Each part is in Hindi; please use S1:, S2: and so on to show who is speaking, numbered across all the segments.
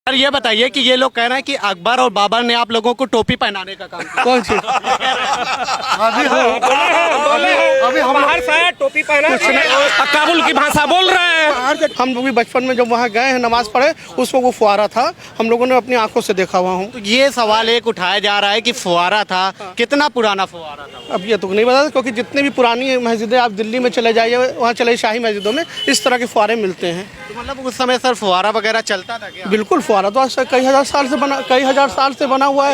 S1: सर ये बताइए कि ये लोग कह रहे हैं कि अकबर और बाबर ने आप लोगों को टोपी पहनाने का काम किया।
S2: कौन सी?
S3: अभी हम बाहर से आए, टोपी पहना, काबुल की भाषा बोल रहे हैं।
S2: हम लोग भी बचपन में जब वहाँ गए हैं नमाज पढ़े, उस वक्त वो फुहारा था, हम लोगों ने अपनी आंखों से देखा हुआ हूँ।
S1: तो ये सवाल एक उठाया जा रहा है कि फुहारा था, कितना पुराना फुहारा था?
S2: अब ये तो नहीं बता, क्योंकि जितनी भी पुरानी मस्जिदें आप दिल्ली में चले जाइए, वहाँ चले शाही मस्जिदों में इस तरह के फुहारे मिलते हैं।
S1: तो मतलब उस समय सर फुहारा वगैरह चलता था क्या?
S2: बिल्कुल, फुहारा तो आज से कई हजार साल से बना हुआ है, कई हजार साल से बना हुआ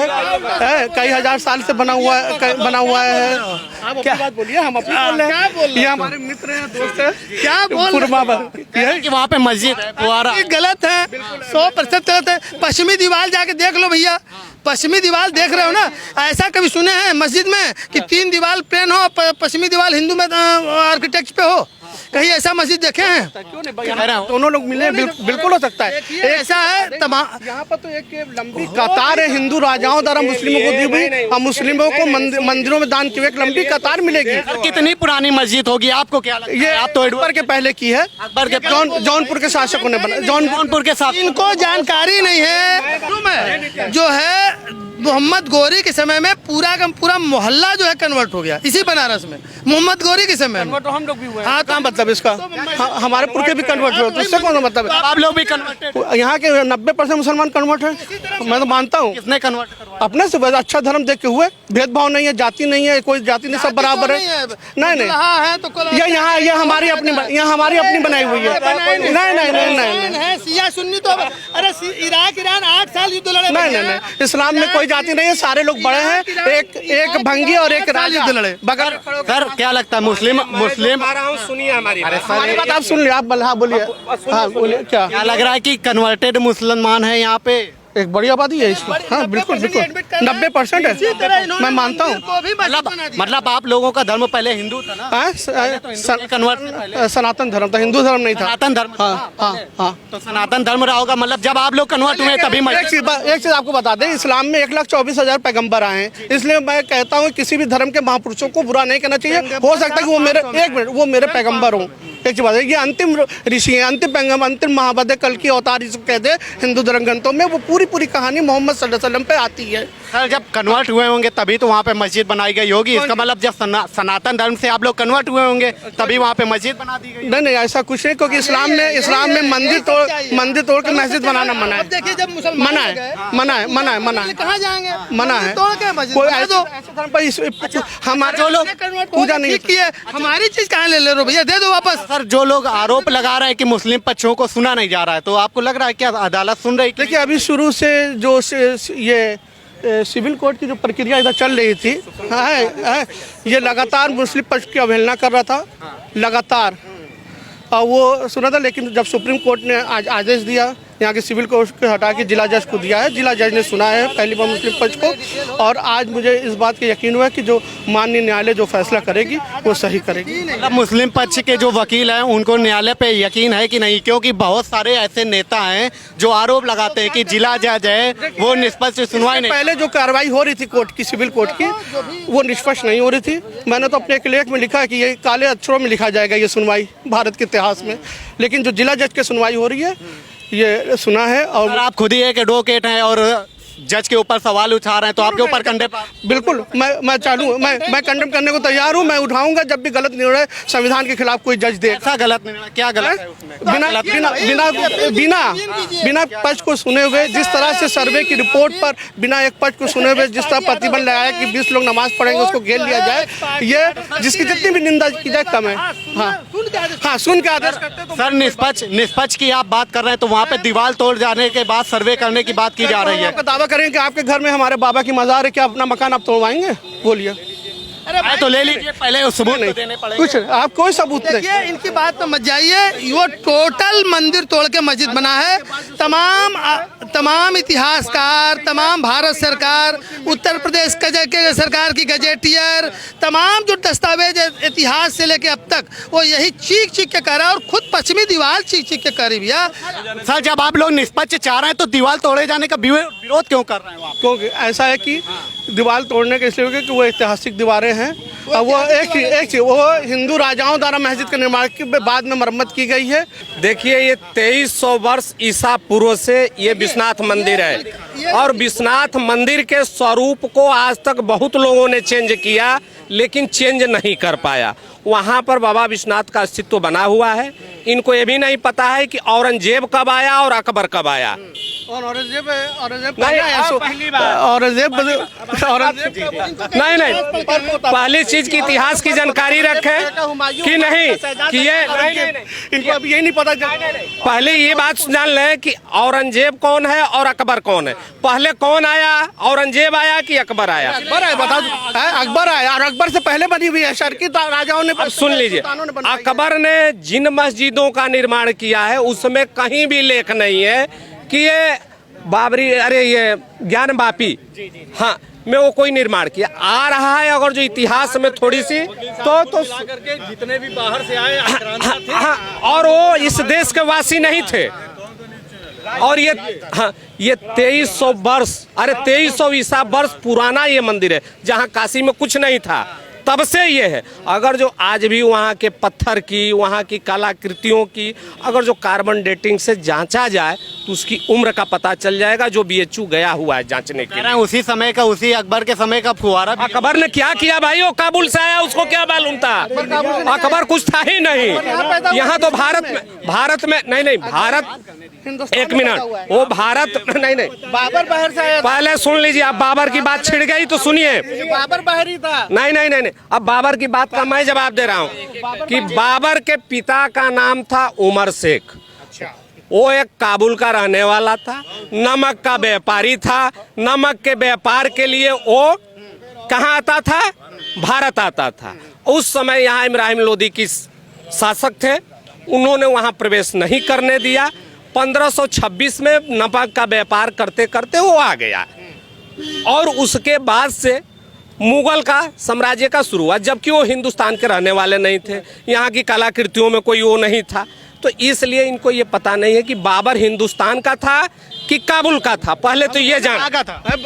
S2: है। आप अपनी बात बोलिए, हम अपनी बोल रहे हैं। ये हमारे मित्र हैं, दोस्त हैं।
S4: क्या बोल रहे हैं
S1: कि वहाँ पे मस्जिद है, फुहारा
S4: गलत है, 100% गलत है। पश्चिमी दीवार जाके देख लो भैया, पश्चिमी दीवार देख रहे हो ना? ऐसा कभी सुने हैं मस्जिद में कि 3 दीवार प्लेन हो, पश्चिमी दीवार हिंदू में आर्किटेक्ट पे हो? कहीं ऐसा मस्जिद देखे हैं?
S2: क्यों नहीं, दोनों लोग मिले, बिल्कुल हो सकता है।
S4: ऐसा है तमाम।
S2: यहाँ पर तो एक लंबी कतार है, हिंदू राजाओं द्वारा मुस्लिमों को दी हुई, और मुस्लिमों को मंदिरों में दान की एक लंबी कतार मिलेगी।
S1: कितनी पुरानी मस्जिद होगी, आपको क्या लगता है?
S2: ये
S1: आप तो
S2: अकबर के पहले की है,
S1: अकबर के
S2: जौनपुर के शासकों ने बनाया।
S1: जौनपुर के साथ
S4: इनको जानकारी नहीं है। जो है मोहम्मद गौरी के समय में पूरा का पूरा मोहल्ला जो है कन्वर्ट हो गया इसी बनारस में, मोहम्मद गौरी के समय में।
S2: तो हम लोग भी हुए। हाँ, क्या मतलब इसका? हमारे पुरखे भी कन्वर्ट हुए, तो इससे कौन सा मतलब है?
S1: आप लोग भी कन्वर्टेड?
S2: यहाँ के 90% मुसलमान कन्वर्ट है, मैं तो मानता हूँ।
S1: किसने कन्वर्ट करवाया?
S2: अपने से बस अच्छा धर्म देख के हुए, भेदभाव नहीं है, जाति नहीं है, कोई जाति नहीं, सब बराबर है। नहीं, ये हमारी अपनी बनाई हुई है। नहीं,
S4: शिया सुन्नी तो अरे इराक ईरान 8 साल युद्ध लड़े।
S2: नहीं, इस्लाम में कोई जाति नहीं है, सारे लोग बड़े हैं, एक भंगी और एक राजा लड़े बगैर।
S1: सर क्या लगता है मुस्लिम
S3: सुनिए हमारी
S2: हमारी बात आप सुन लिया, आप हाँ बोलिए। हाँ बोलिए, क्या
S1: लग रहा है कि कन्वर्टेड मुसलमान है यहाँ पे?
S2: एक बड़ी आबादी है इसकी। हाँ बिल्कुल 90% है, मैं मानता हूँ।
S1: मतलब आप लोगों का धर्म पहले हिंदू था ना? कन्वर्ट
S2: सनातन धर्म था, हिंदू धर्म नहीं था।
S1: सनातन धर्म।
S2: हाँ।
S1: तो सनातन धर्म रहा होगा, मतलब जब आप लोग कन्वर्ट हुए तभी
S2: एक चीज आपको बता दें, इस्लाम में 1,24,000 पैगंबर आए हैं, इसलिए मैं कहता हूँ किसी भी धर्म के महापुरुषों को बुरा नहीं कहना चाहिए। हो सकता है कि वो मेरे पैगंबर हों। एक चीज बात है, ये अंतिम ऋषि है, अंतिम पैगंबर, अंतिम महाबद, कल की अवतार जिसको कहते हैं हिंदू धर्म ग्रंथों में, वो पूरी कहानी मोहम्मद सल्लल्लाहु अलैहि वसल्लम पे आती है।
S1: सर जब कन्वर्ट हुए होंगे तभी तो वहाँ पे मस्जिद बनाई गई होगी। इसका मतलब जब सनातन धर्म से आप लोग कन्वर्ट हुए होंगे तभी वहाँ पे मस्जिद बना दी गई।
S2: नहीं, ऐसा कुछ नहीं, क्योंकि इस्लाम में मंदिर तोड़ के मस्जिद बनाना मना है।
S4: देखिए जब मुसलमान
S2: मना है।
S4: कहाँ जाएंगे?
S2: मना है।
S4: तोड़ के मस्जिद
S2: कोई
S4: बना दो।
S2: हमारे जो लोग पूजा नहीं
S4: किए, हमारी चीज कहाँ ले रहे हो भैया? दे दो वापस।
S1: सर जो लोग आरोप लगा रहे हैं कि मुस्लिम पक्षों को सुना नहीं जा रहा है, तो आपको लग रहा है क्या अदालत सुन रही?
S2: देखिए, अभी शुरू से जो ये सिविल कोर्ट की जो प्रक्रिया इधर चल रही थी, ये लगातार मुस्लिम पक्ष की अवहेलना कर रहा था, लगातार। और वो सुना था, लेकिन जब सुप्रीम कोर्ट ने आज आदेश दिया, यहाँ के सिविल कोर्ट को हटा के जिला जज को दिया है, जिला जज ने सुना है पहली बार मुस्लिम पक्ष को, और आज मुझे इस बात का यकीन हुआ कि जो माननीय न्यायालय जो फैसला करेगी वो सही करेगी।
S1: मतलब मुस्लिम पक्ष के जो वकील हैं उनको न्यायालय पे यकीन है कि नहीं? क्योंकि बहुत सारे ऐसे नेता हैं जो आरोप लगाते हैं कि जिला जज है वो निष्पक्ष सुनवाई नहीं।
S2: पहले जो कार्रवाई हो रही थी कोर्ट की, सिविल कोर्ट की, वो निष्पक्ष नहीं हो रही थी। मैंने तो अपने एक लेख में लिखा कि ये काले अक्षरों में लिखा जाएगा ये सुनवाई भारत के इतिहास में, लेकिन जो जिला जज की सुनवाई हो रही है ये सुना है। और
S1: आप खुद ही एक एडवोकेट हैं और जज के ऊपर सवाल उठा रहे हैं, तो आपके ऊपर कंडे
S2: बिल्कुल मैं कंडेम करने को तैयार हूँ। मैं उठाऊंगा जब भी गलत निर्णय संविधान के खिलाफ कोई जज दे।
S1: ऐसा गलत निर्णय क्या गलत है उसमें?
S2: बिना पक्ष को सुने हुए, जिस तरह से सर्वे की रिपोर्ट पर बिना एक पक्ष को सुने हुए जिस तरह प्रतिबंध लगाया कि 20 लोग नमाज पढ़ेंगे उसको घेर लिया जाए, ये जिसकी जितनी भी निंदा की जाए कम है। हाँ, सुन के आदेश करते तो।
S1: सर निष्पक्ष की आप बात कर रहे हैं, तो वहाँ पे दीवार तोड़ जाने के बाद सर्वे करने की बात की जा रही है।
S2: दावा करें कि आपके घर में हमारे बाबा की मज़ार है, क्या अपना मकान आप तोड़वाएंगे? बोलिए।
S1: अरे तो ले लीजिए, पहले सबूत तो देने पड़ेंगे।
S2: कुछ आप कोई सबूत नहीं।
S4: देखिए इनकी बात पे मत जाइए, वो टोटल मंदिर तोड़ के मस्जिद बना है। तमाम इतिहासकार, तमाम भारत सरकार, उत्तर प्रदेश के सरकार की गजेटियर, तमाम जो दस्तावेज इतिहास से लेके अब तक, वो यही चीख के कह रहा है, और खुद पश्चिमी दीवार चीख के कह रही भैया।
S1: सर जब आप लोग निष्पक्ष चाह रहे हैं तो दीवार तोड़े जाने का विरोध क्यों कर रहे हैं?
S2: क्योंकि ऐसा है कि दीवार तोड़ने के इसलिए कि वो ऐतिहासिक दीवारें हैं, हैं। और वो एक चीज, वो हिंदू राजाओं द्वारा मस्जिद के निर्माण के बाद में मरम्मत की गई है।
S3: देखिए, ये 2300 वर्ष ईसा पूर्व से ये विश्वनाथ मंदिर है और विश्वनाथ मंदिर के स्वरूप को आज तक बहुत लोगों ने चेंज किया, लेकिन चेंज नहीं कर पाया। वहाँ पर बाबा विश्वनाथ का अस्तित्व बना हुआ है। इनको ये भी नहीं पता है कि औरंगजेब कब आया और अकबर कब आया।
S2: औरंगजेब
S3: नहीं, पहली चीज की इतिहास की जानकारी रखें कि नहीं कि ये
S2: इनको अभी यही नहीं पता।
S3: पहले ये बात जान लें कि औरंगजेब कौन है और अकबर कौन है। पहले कौन आया, औरंगजेब आया कि अकबर आया?
S2: अकबर आया, बता दो। अकबर आया और अकबर से पहले बनी हुई है, शर्की राजाओं ने।
S3: अब सुन लीजिए, अकबर ने जिन मस्जिदों का निर्माण किया है उसमें कहीं भी लेख नहीं है कि ये बाबरी, अरे ये ज्ञान वापी, हाँ, में वो कोई निर्माण किया। आ रहा है अगर जो इतिहास में थोड़ी सी तो
S1: जितने भी बाहर से आए
S3: हाँ, और वो इस देश के वासी नहीं थे। और ये 2300 वर्ष, अरे 2300 ईसा वर्ष पुराना ये मंदिर है, जहाँ काशी में कुछ नहीं था तब से ये है। अगर जो आज भी वहाँ के पत्थर की, वहाँ की कलाकृतियों की अगर जो कार्बन डेटिंग से जांचा जाए तो उसकी उम्र का पता चल जाएगा, जो BHU गया हुआ है जांचने के लिए।
S1: उसी समय का, उसी अकबर के समय का फुहारा।
S3: अकबर ने क्या किया भाई? वो काबुल से आया, उसको क्या मालूम था? अकबर कुछ था ही नहीं। यहाँ तो भारत में नहीं, भारत, एक मिनट, वो भारत नहीं,
S2: बाबर बाहर से आया।
S3: पहले सुन लीजिए। अब बाबर की बात छिड़ गई तो सुनिए।
S2: बाबर बाहर ही था।
S3: नहीं, अब बाबर की बात का मैं जवाब दे रहा हूँ कि बाबर के पिता का नाम था उमर शेख। वो एक काबुल का रहने वाला था, नमक का व्यापारी था। नमक के व्यापार के लिए वो कहाँ आता था? भारत आता था। उस समय यहाँ इब्राहिम लोदी की शासक थे, उन्होंने वहाँ प्रवेश नहीं करने दिया। 1526 में नमक का व्यापार करते करते वो आ गया और उसके बाद से मुगल का साम्राज्य का शुरू हुआ, जबकि वो हिंदुस्तान के रहने वाले नहीं थे। यहाँ की कलाकृतियों में कोई वो नहीं था, तो इसलिए इनको ये पता नहीं है कि बाबर हिंदुस्तान का था कि काबुल का था। पहले तो ये जान,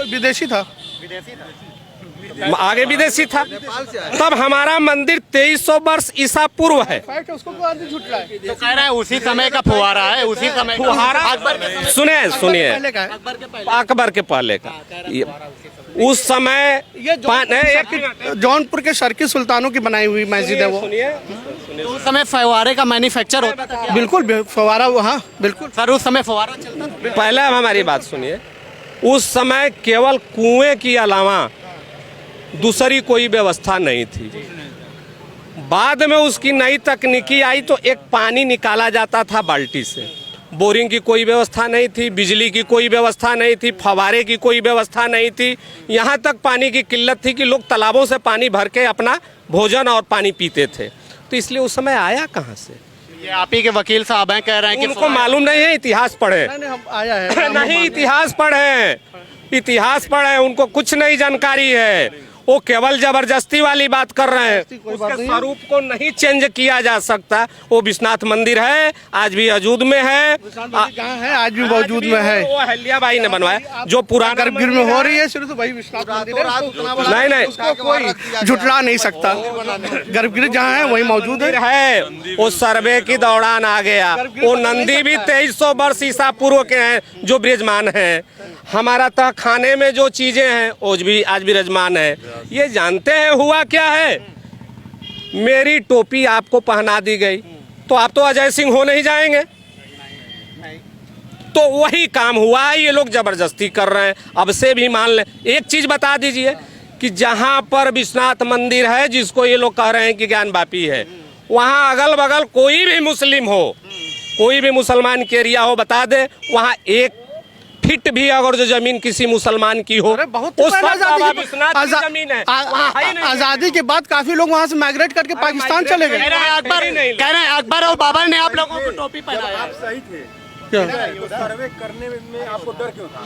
S2: विदेशी था,
S3: आगे विदेशी था। तब हमारा मंदिर 2300 वर्ष ईसा पूर्व है।
S2: उसको झूठ रहा है।
S1: तो कह रहा है उसी समय का फुहारा है, उसी समय
S3: फुहारा। सुनिए, अकबर के पहले का। उस समय
S2: जौनपुर के शर्की सुल्तानों की बनाई हुई मस्जिद है वो।
S1: तो उस समय फव्वारे का मैन्युफैक्चर होता था।
S2: बिल्कुल फव्वारा, हाँ बिल्कुल
S1: सर, उस समय फव्वारा चलता था।
S3: पहले हमारी बात सुनिए। उस समय केवल कुएं की अलावा दूसरी कोई व्यवस्था नहीं थी। बाद में उसकी नई तकनीकी आई तो एक पानी निकाला जाता था बाल्टी से। बोरिंग की कोई व्यवस्था नहीं थी, बिजली की कोई व्यवस्था नहीं थी, फव्वारे की कोई व्यवस्था नहीं थी। यहाँ तक पानी की किल्लत थी कि लोग तालाबों से पानी भर के अपना भोजन और पानी पीते थे। तो इसलिए उस समय आया कहाँ से?
S1: ये आप ही के वकील साहब हैं, कह रहे हैं कि
S3: उनको मालूम नहीं है। इतिहास पढ़े
S2: आया है
S3: नहीं, इतिहास पढ़े, उनको कुछ नहीं जानकारी है। वो केवल जबरदस्ती वाली बात कर रहे हैं। उसके स्वरूप को नहीं चेंज किया जा सकता। वो विश्वनाथ मंदिर है, आज भी वजूद में है,
S2: जहाँ है आज भी मौजूद में है।
S3: वो अहिल्याबाई ने बनवाया, जो पुराना
S2: गर्भगृह में हो रही है शुरू तो वही विश्वनाथ मंदिर है।
S3: नहीं,
S2: कोई झुटला नहीं सकता। गर्भगृह जहाँ है वही मौजूद है।
S3: वो सर्वे की दौरान आ गया। वो नंदी भी 2300 वर्ष ईसा पूर्व के हैं जो विराजमान है। हमारा तहखाने में जो चीजें हैं वो भी आज विराजमान है। ये जानते हैं हुआ क्या है? मेरी टोपी आपको पहना दी गई तो आप तो अजय सिंह हो नहीं जाएंगे। तो वही काम हुआ है, ये लोग जबरदस्ती कर रहे हैं। अब से भी मान लें, एक चीज बता दीजिए कि जहां पर विश्वनाथ मंदिर है, जिसको ये लोग कह रहे हैं कि ज्ञान वापी है, वहां अगल बगल कोई भी मुस्लिम हो, कोई भी मुसलमान के एरिया हो, बता दे वहां एक फिट भी अगर जो जमीन किसी मुसलमान की हो,
S2: बहुत
S3: उस विश्वनाथ की जमीन है।
S2: आजादी के बाद काफी लोग वहाँ से माइग्रेट करके पाकिस्तान चले गए।
S1: कह रहे हैं अकबर और बाबर ने आप लोगों को टोपी पहनाया। सही थे।
S5: सर्वे करने में आपको डर क्यों था?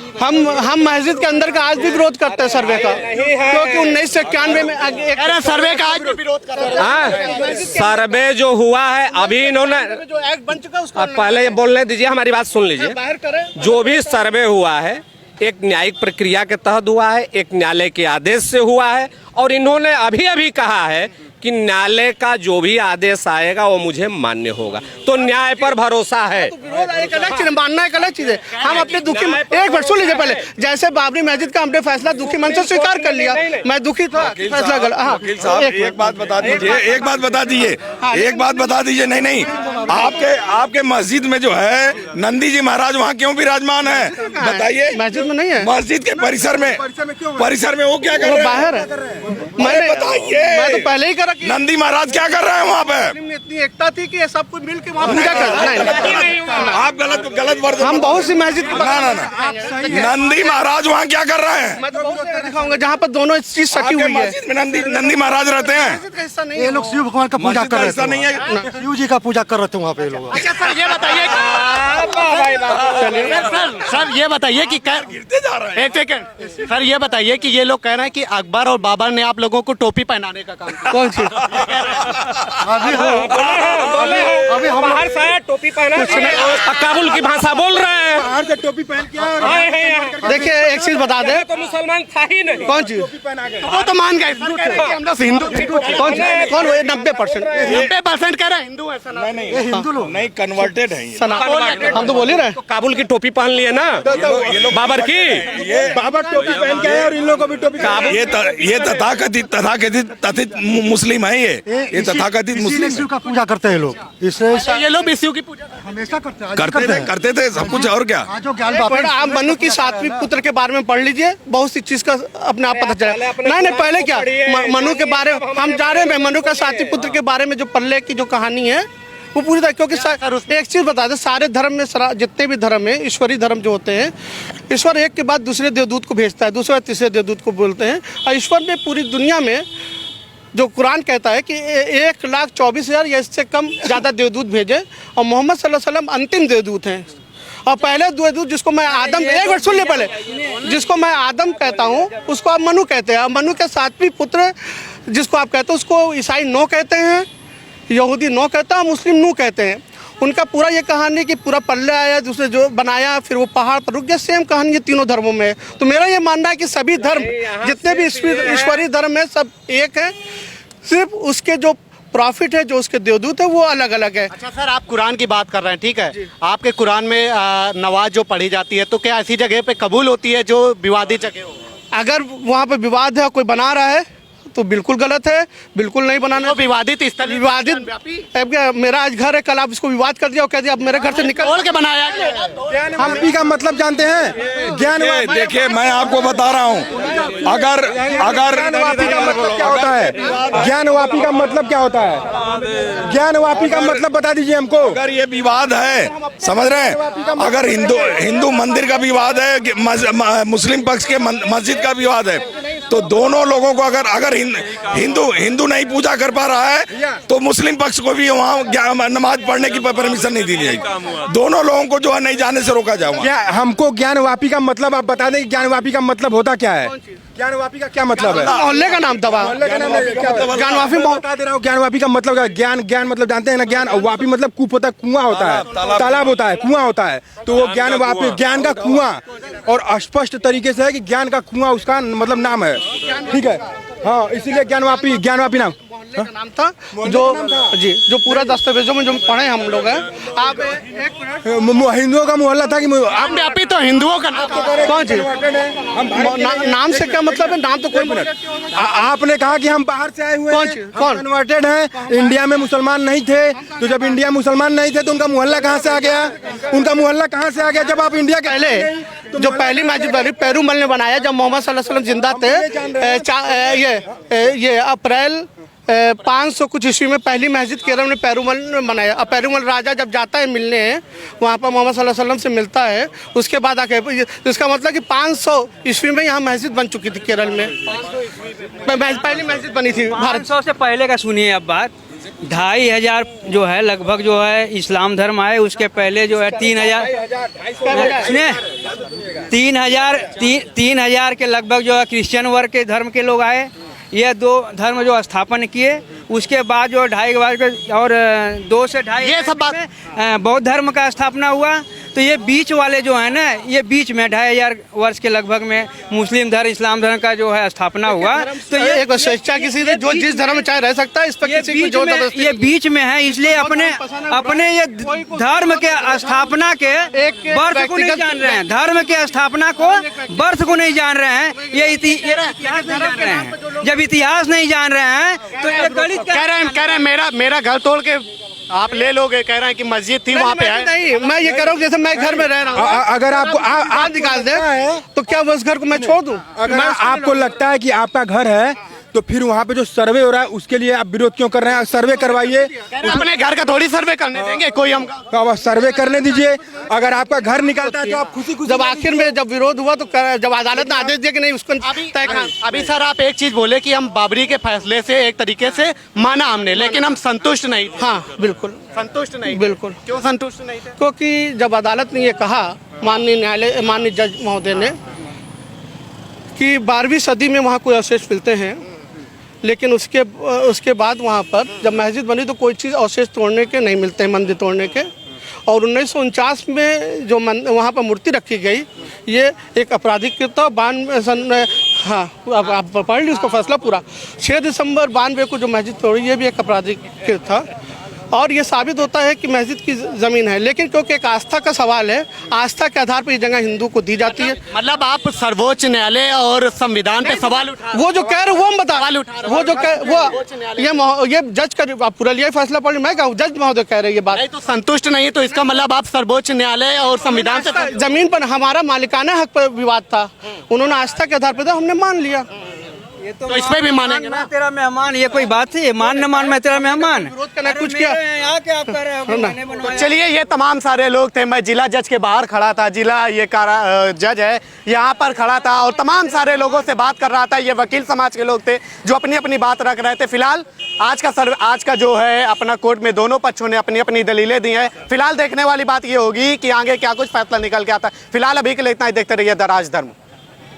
S2: हम मस्जिद के अंदर का आज भी विरोध करते हैं सर्वे का, क्योंकि 1991 में
S1: सर्वे का आज भी विरोध कर रहे हैं।
S3: सर्वे जो हुआ है अभी इन्होंने
S2: जो एक्ट बन चुका है उसको
S3: पहले बोलने दीजिए, हमारी बात सुन लीजिए। जो भी सर्वे हुआ है एक न्यायिक प्रक्रिया के तहत हुआ है, एक न्यायालय के आदेश से हुआ है, और इन्होंने अभी अभी कहा है कि न्यायालय का जो भी आदेश आएगा वो मुझे मान्य होगा। तो न्याय पर भरोसा है।
S2: विरोध एक अलग चीज, मानना एक अलग चीज है। हम अपने दुखी, एक बार सुन लीजिए पहले, जैसे बाबरी मस्जिद का हमने फैसला दुखी मन से स्वीकार कर लिया, मैं दुखी था, फैसला गलत। हाँ,
S6: वकील साहब एक बात बता दीजिए, एक बात बता दीजिए, एक बात बता दीजिए। नहीं नहीं, आपके मस्जिद में जो है नंदी जी महाराज वहाँ क्यों विराजमान है, बताइए।
S2: मस्जिद में नहीं है,
S6: मस्जिद के परिसर में वो क्या कर रहे हैं?
S2: बाहर है।
S6: मैंने बताइए,
S2: मैं तो पहले ही करा कि
S6: नंदी महाराज क्या कर रहे हैं वहाँ पे?
S2: में इतनी एकता थी कि ये सब कुछ मिल के वहाँ पूजा कर।
S6: आप गलत वर्ड।
S2: हम बहुत सी मस्जिद,
S6: ना, नंदी महाराज वहाँ क्या कर रहे हैं?
S2: मैं तो बहुत से दिखाऊंगा जहाँ पर दोनों चीज सटी हुई है।
S6: मस्जिद में नंदी महाराज रहते हैं।
S2: मस्जिद का हिस्सा नहीं
S7: ये
S2: है।
S7: लोग शिव भगवान का पूजा
S6: मस्जिद
S7: कर
S6: का
S7: रहे
S6: हिस्सा नहीं है।
S7: थे, शिव जी का पूजा कर रहे थे वहाँ पे ये लोग।
S1: अच्छा सर ये बताइए सर ये बताइए कि
S6: गिरते जा रहे हैं।
S1: एक सेकंड सर, ये बताइए कि ये लोग कह रहे हैं कि अकबर और बाबर ने आप लोगों को टोपी पहनाने का काम किया।
S2: कौन सी?
S7: अभी हम
S3: बाहर से आया, टोपी पहना, काबुल की भाषा बोल रहे हैं।
S7: बाहर से टोपी पहन के आए हैं।
S2: देखिए एक चीज बता दे,
S3: तो मुसलमान था ही नहीं।
S2: कौन चीज?
S1: वो तो मान गए हम लोग हिंदू।
S2: कौन 90%?
S1: 90% कह रहे हैं हिंदू है सना।
S7: ये हिंदू लोग
S6: नहीं, कन्वर्टेड है ये।
S2: हम तो बोल ही रहे।
S3: तो काबुल की टोपी पहन लिए ना बाबर की।
S7: बाबा टोपी पहन के आए और इन लोगों को भी टोपी
S6: ये तथाकथित मुस्लिम है। ये तथाकथित
S7: इसीलिए
S6: मुस्लिम
S7: शिव का पूजा करते हैं लोग, इसलिए
S1: ये लोग विष्णु की पूजा
S7: हमेशा करते हैं, आज भी
S6: करते थे सब कुछ। और क्या?
S7: आज जो ज्ञान बापू
S2: आप मनु की 7वीं पुत्र के बारे में पढ़ लीजिए, बहुत सी चीज का अपने आप पता चला। नहीं पहले क्या मनु के बारे में हम जा रहे हैं, मनु का 7वीं पुत्र के बारे में जो पल्ले की जो कहानी है वो पूरी तरह, क्योंकि एक चीज बता दें, सारे धर्म में जितने भी धर्म है, ईश्वरी धर्म जो होते हैं, ईश्वर एक के बाद दूसरे देवदूत को भेजता है, दूसरे तीसरे देवदूत को बोलते हैं। और ईश्वर ने पूरी दुनिया में, जो कुरान कहता है कि 1,24,000 या इससे कम ज़्यादा देवदूत भेजे, और मोहम्मद सल्लल्लाहु अलैहि वसल्लम अंतिम देवदूत हैं। और पहले देवदूत जिसको मैं आदम, एक बार सुन ले पहले, जिसको मैं आदम कहता हूँ उसको आप मनु कहते हैं। और मनु के 7वीं पुत्र जिसको आप कहते हैं उसको ईसाई नूह कहते हैं, यहूदी नूह कहता है, मुस्लिम नूह कहते हैं। उनका पूरा ये कहानी कि पूरा पल्ले आया, दूसरे जो बनाया, फिर वो पहाड़ पर रुक गया, सेम कहानी ये तीनों धर्मों में है। तो मेरा ये मानना है कि सभी धर्म, जितने भी ईश्वरीय धर्म है, सब एक है, सिर्फ उसके जो प्रॉफिट है, जो उसके देवदूत है, वो अलग अलग है।
S1: अच्छा सर, आप कुरान की बात कर रहे हैं, ठीक है। आपके कुरान में नमाज जो पढ़ी जाती है, तो क्या ऐसी जगह पे कबूल होती है जो विवादित जगह हो?
S2: अगर वहाँ पे विवाद है, कोई बना रहा है तो बिल्कुल गलत है, बिल्कुल नहीं बनाना।
S1: विवादित स्थल,
S2: अब मेरा आज घर है, कल आप इसको विवाद कर दिया और कह दिया अब मेरे घर से निकल
S1: के बनाया।
S7: वापी का मतलब जानते हैं? ज्ञान
S6: देखिए मैं आपको बता रहा हूँ, अगर
S7: वापी का मतलब क्या होता है? ज्ञान वापी का मतलब क्या होता है? ज्ञान वापी का मतलब बता दीजिए हमको।
S6: अगर ये विवाद है, समझ रहे हैं, अगर हिंदू मंदिर का विवाद है, मुस्लिम पक्ष के मस्जिद का विवाद है, तो दोनों लोगों को अगर हिंदू नहीं पूजा कर पा रहा है तो मुस्लिम पक्ष को भी वहाँ नमाज पढ़ने की परमिशन नहीं दी जाएगी। दोनों लोगों को जो है नहीं जाने से रोका जाएगा।
S7: क्या हमको ज्ञान वापी का मतलब आप बता दें? ज्ञान वापी का मतलब होता क्या है? ज्ञान वापी का क्या मतलब है?
S2: मोहल्ले का नाम दबा, ज्ञान वापी
S7: बता दे रहा हूँ। ज्ञान वापी का मतलब क्या? ज्ञान मतलब जानते हैं ना? ज्ञान वापी मतलब कूप होता है, कुआं होता है, तालाब होता है, कुआं होता है। तो वो ज्ञान वापी, ज्ञान का कुआं, और स्पष्ट तरीके से है कि ज्ञान का कुआं उसका मतलब नाम है, ठीक है। हाँ, इसीलिए ज्ञान वापी नाम
S2: का नाम था, जो पूरा दस्तावेजों में जो पढ़े हम लोग हैं। आप एक मिनट,
S7: हिंदुओं का मोहल्ला था कि
S1: आप व्यापी तो हिंदुओं का
S2: कौन सी नाम से क्या मतलब है? नाम तो कोई मिनट,
S7: आपने कहा कि हम बाहर से आए हुए हैं,
S2: कौन
S7: कन्वर्टेड हैं, इंडिया में मुसलमान नहीं थे। तो जब इंडिया मुसलमान नहीं थे तो उनका मोहल्ला कहाँ से आ गया? उनका मोहल्ला कहाँ से आ गया जब आप इंडिया के
S2: पहले जो पहली मस्जिद बनी पेरूमल ने बनाया जब मोहम्मद सल्लल्लाहु अलैहि वसल्लम जिंदा थे। ये अप्रैल 500 कुछ ईस्वी में पहली मस्जिद केरल में पेरूमल ने बनाया। अब पेरूमल राजा जब जाता है मिलने, वहाँ पर मोहम्मद सल्लल्लाहु अलैहि वसल्लम से मिलता है, उसके बाद आके, इसका मतलब कि 500 ईस्वी में यहाँ मस्जिद बन चुकी थी केरल में, पहली मस्जिद बनी थी।
S8: 500 से पहले का सुनिए अब बात। 2500 जो है लगभग जो है इस्लाम धर्म आए, उसके पहले जो है 3000 सुनिए 3000 के लगभग जो है क्रिश्चियन वर्ग के धर्म के लोग आए। ये 2 धर्म जो स्थापन किए, उसके बाद जो 2.5 और 2 से 2.5
S1: ये सब बात
S8: बौद्ध धर्म का स्थापना हुआ। तो ये बीच वाले जो है ना, ये बीच में 2500 वर्ष के लगभग में मुस्लिम धर्म इस्लाम धर्म का जो है स्थापना हुआ। तो ये
S2: एक स्वेच्छा किसी से जो जिस धर्म में चाहे रह सकता है, इस पर किसी को जोर जबरदस्ती
S8: ये बीच में है, इसलिए अपने ये धर्म के स्थापना के बर्थ को नहीं जान रहे हैं, धर्म के स्थापना को बर्थ को नहीं जान रहे हैं, ये इतिहास नहीं जान रहे हैं। जब इतिहास नहीं जान रहे हैं तो ये गणित
S1: कह रहे हैं मेरा घर तोड़ के आप ले लोगे, कह रहे हैं कि मस्जिद थी वहाँ पे है।
S2: नहीं, मैं ये कह रहा हूँ जैसे मैं घर में रह रहा हूँ,
S7: अगर आपको
S2: आप निकाल दे तो क्या वो उस घर को मैं छोड़ दूँ?
S7: अगर आपको लगता है कि आपका घर है तो फिर वहाँ पे जो सर्वे हो रहा है उसके लिए आप विरोध क्यों कर रहे हैं? सर्वे करवाइए।
S1: अपने घर का थोड़ी सर्वे करने देंगे कोई हम?
S7: तो आप सर्वे करने दीजिए। अगर आपका घर निकलता है तो आप खुशी
S2: जब आखिर में जब विरोध हुआ तो जब अदालत ने आदेश दिया कि नहीं उसको
S1: अभी सर आप एक चीज बोले कि हम बाबरी के फैसले से एक तरीके से माना हमने, लेकिन हम संतुष्ट नहीं थे।
S2: हाँ बिल्कुल
S1: संतुष्ट नहीं,
S2: बिल्कुल।
S1: क्यों संतुष्ट नहीं थे?
S2: क्योंकि जब अदालत ने ये कहा, माननीय जज महोदय ने, कि 12वीं सदी में वहाँ कोई अवशेष मिलते हैं, लेकिन उसके बाद वहाँ पर जब मस्जिद बनी तो कोई चीज़ अवशेष तोड़ने के नहीं मिलते हैं, मंदिर तोड़ने के। और 1949 में जो वहाँ पर मूर्ति रखी गई, ये एक आपराधिक कृत्य था। हाँ, आप पढ़ ली उसको फैसला पूरा। 6 दिसंबर 92 को जो मस्जिद तोड़ी, ये भी एक आपराधिक कृत्य था। और ये साबित होता है कि मस्जिद की ज़मीन है, लेकिन क्योंकि एक आस्था का सवाल है, आस्था के आधार पर ये जगह हिंदू को दी जाती है।
S1: मतलब आप सर्वोच्च न्यायालय और संविधान पे सवाल उठा,
S2: वो जो कह रहे वो हम बता, वो जो ये जज का आप पूरा लिया फैसला पढ़, मैं कहूँ जज महोदय कह रहे ये बात।
S1: नहीं तो संतुष्ट नहीं, तो इसका मतलब आप सर्वोच्च न्यायालय और संविधान से
S2: जमीन पर हमारा मालिकाना हक पर विवाद था, उन्होंने आस्था के आधार पर हमने मान लिया।
S1: तो इस पे भी मानेंगे ना?
S8: मैं तेरा मेहमान, ये कोई बात है? मान न मान, मैं तेरा मेहमान।
S2: विरोध करना कुछ किया
S8: यहाँ के आप कर रहे हो कि मैंने
S1: तो
S8: बनवाया।
S1: चलिए, ये तमाम सारे लोग थे। मैं जिला जज के बाहर खड़ा था, जिला ये जज है यहाँ पर खड़ा था और तमाम सारे लोगों से बात कर रहा था। ये वकील समाज के लोग थे जो अपनी अपनी बात रख रहे थे। फिलहाल आज का जो है अपना कोर्ट में दोनों पक्षों ने अपनी अपनी दलीलें दी हैं। फिलहाल देखने वाली बात ये होगी कि आगे क्या कुछ फैसला निकल के आता है। फिलहाल अभी के लिए इतना ही। देखते रहिए द राजधर्म।